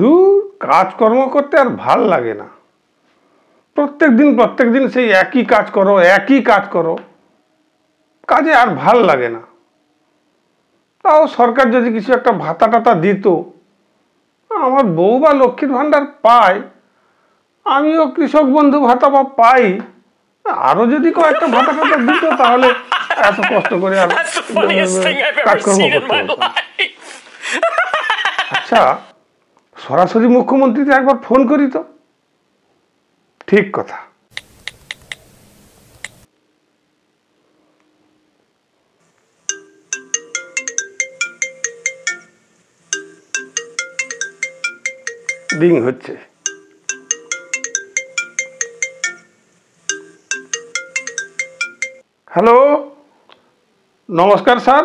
দূর কাজকর্ম করতে আর ভাল লাগে না। প্রত্যেক দিন সেই একই কাজ করো, কাজে আর ভাল লাগে না। তাও সরকার যদি কিছু একটা ভাতা টাতা দিত, আমার বউ বা লক্ষ্মীর ভাণ্ডার পায়, আমিও কৃষক বন্ধু ভাতা বা পাই, আরো যদি কয়েকটা ভাতা টাতা দিত তাহলে এত কষ্ট করে আর কাজকর্ম করতে হতো। আচ্ছা, সরাসরি মুখ্যমন্ত্রীকে একবার ফোন করি তো। ঠিক কথা। রিং হচ্ছে। হ্যালো, নমস্কার স্যার,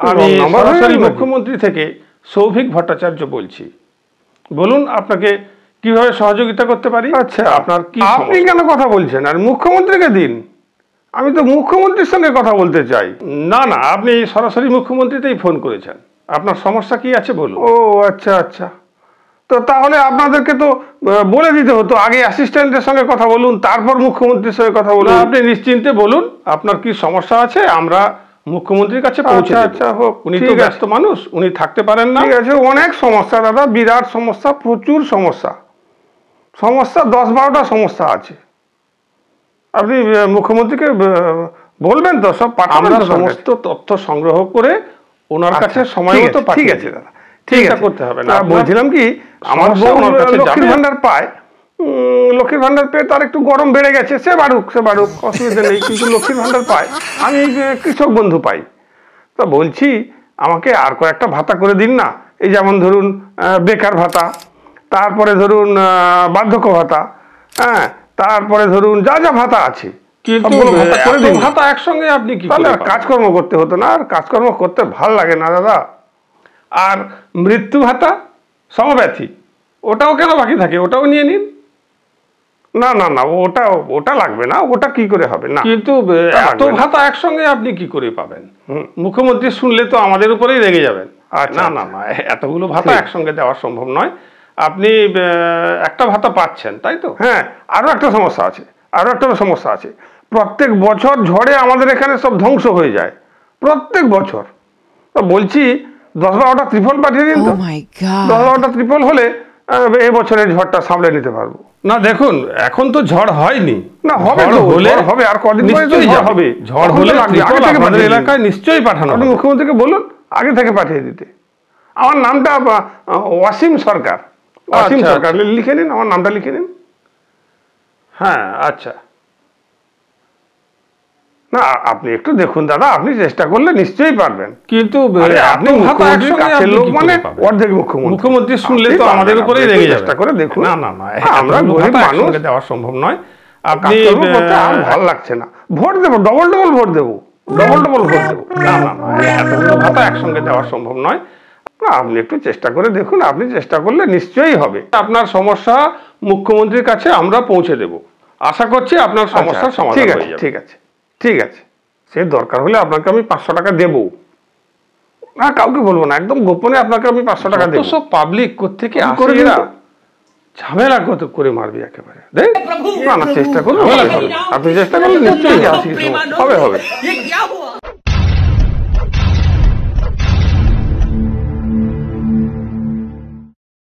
আমি সরাসরি মুখ্যমন্ত্রী থেকে সৌভিক ভট্টাচার্য বলছি। বলুন, আপনাকে কিভাবে সহযোগিতা করতে পারি? আচ্ছা, আপনার কি? আপনি কেন কথা বলছেন আর মুখ্যমন্ত্রীকে দিন? আমি তো মুখ্যমন্ত্রীর সঙ্গে কথা বলতে চাই। না, আপনি সরাসরি মুখ্যমন্ত্রীতেই ফোন করেছেন। আপনার সমস্যা কি আছে বলুন। ও আচ্ছা, তো তাহলে আপনাদেরকে তো বলে দিতে হতো, আগে অ্যাসিস্ট্যান্টের সঙ্গে কথা বলুন, তারপর মুখ্যমন্ত্রীর সঙ্গে কথা বলুন। আপনি নিশ্চিন্তে বলুন আপনার কি সমস্যা আছে, আমরা মুখ্যমন্ত্রীর কাছে পৌঁছে দেব। আচ্ছা, হোক। উনি তো ব্যস্ত মানুষ, উনি থাকতে পারেন না। ঠিক আছে, অনেক সমস্যা দাদা, বিরাট সমস্যা, প্রচুর সমস্যা 10-12টা সমস্যা আছে। আপনি মুখ্যমন্ত্রীকে বলবেন তো, সব পাঠাবেন? আমরা সমস্ত তথ্য সংগ্রহ করে ওনার কাছে সময় মতো পাঠিয়ে। ঠিক আছে দাদা, ঠিক আছে, করতে হবে না। বলছিলাম কি, আমার বউ লক্ষ্মীর ভাণ্ডার পায়, লক্ষ্মীর ভাণ্ডার পেয়ে তার একটু গরম বেড়ে গেছে, সে বাড়ুক, অসুবিধা নেই, কিন্তু লক্ষ্মীর ভাণ্ডার পায়, আমি কৃষক বন্ধু পাই। তা বলছি, আমাকে আর কয়েকটা ভাতা করে দিন না। এই যেমন ধরুন বেকার ভাতা, তারপরে ধরুন বার্ধক্য ভাতা, হ্যাঁ, তারপরে ধরুন যা যা ভাতা আছে। কিন্তু ভাতা একসঙ্গে আপনি কি কাজকর্ম করতে হতো না, আর কাজকর্ম করতে ভাল লাগে না দাদা। আর মৃত্যু ভাতা, সমব্যথী, ওটাও কেন বাকি থাকে? ওটাও নিয়ে নিন। না, ওটা লাগবে না, ওটা কি করে হবে? না, কিন্তু এত ভাতা একসঙ্গে আপনি কি করে পাবেন? মুখ্যমন্ত্রী শুনলে তো আমাদের উপরেই রেগে যাবেন। না, এতগুলো ভাতা একসঙ্গে দেওয়া সম্ভব নয়। আপনি একটা ভাতা পাচ্ছেন, তাই তো? হ্যাঁ, আরো একটা সমস্যা আছে। প্রত্যেক বছর ঝড়ে আমাদের এখানে সব ধ্বংস হয়ে যায়, প্রত্যেক বছর। তো বলছি 10-12টা ত্রিপল পাঠিয়ে দিন তো। 10-12টা ত্রিপল হলে এই বছরের ঝড়টা সামলে নিতে পারবো। না দেখুন, এখন তো ঝড় হয়নি। না, হবে তো, হবে আর কদিন পরে হবে। ঝড় হলে আমাদের এলাকায় নিশ্চয়ই পাঠানো। আপনি মুখ্যমন্ত্রীকে বলুন আগে থেকে পাঠিয়ে দিতে। আমার নামটা ওয়াসিম সরকার, লিখে নিন, আমার নামটা লিখে নিন। হ্যাঁ, আচ্ছা। না, আপনি একটু দেখুন দাদা, আপনি চেষ্টা করলে নিশ্চয়ই পারবেন। কিন্তু আপনি মুখ্যমন্ত্রীর কাছের লোক, মানে অর্ধেক মুখ্যমন্ত্রী শুনলে তো আমাদের উপরেই রেগে যাবে। চেষ্টা করে দেখুন। না, আমরা গরিব মানুষ, দেওয়া সম্ভব নয়। আপনি ভালো লাগছে না, ভোট দেবো, ডবল ভোট দেবো। না, এতগুলো ভাতা একসঙ্গে দেওয়া সম্ভব নয়। আপনি একটু চেষ্টা করে দেখুন, আপনি চেষ্টা করলে নিশ্চয়ই হবে। আপনার সমস্যা মুখ্যমন্ত্রীর কাছে আমরা পৌঁছে দেব। আশা করছি আপনার সমস্যার সমাধান হয়ে যাবে। ঠিক আছে, সে দরকার হলে আপনাকে আমি 500 টাকা দেবো। না, কাউকে বলবো না, একদম গোপনে আপনাকে আমি 500 টাকা দেবো। সব পাবলিক কোত্থেকে আসে, এরা ঝামেলা কত করে মারবি একেবারে। দেখ, না, চেষ্টা করুন, আপনি চেষ্টা করলে নিশ্চয়ই হবে।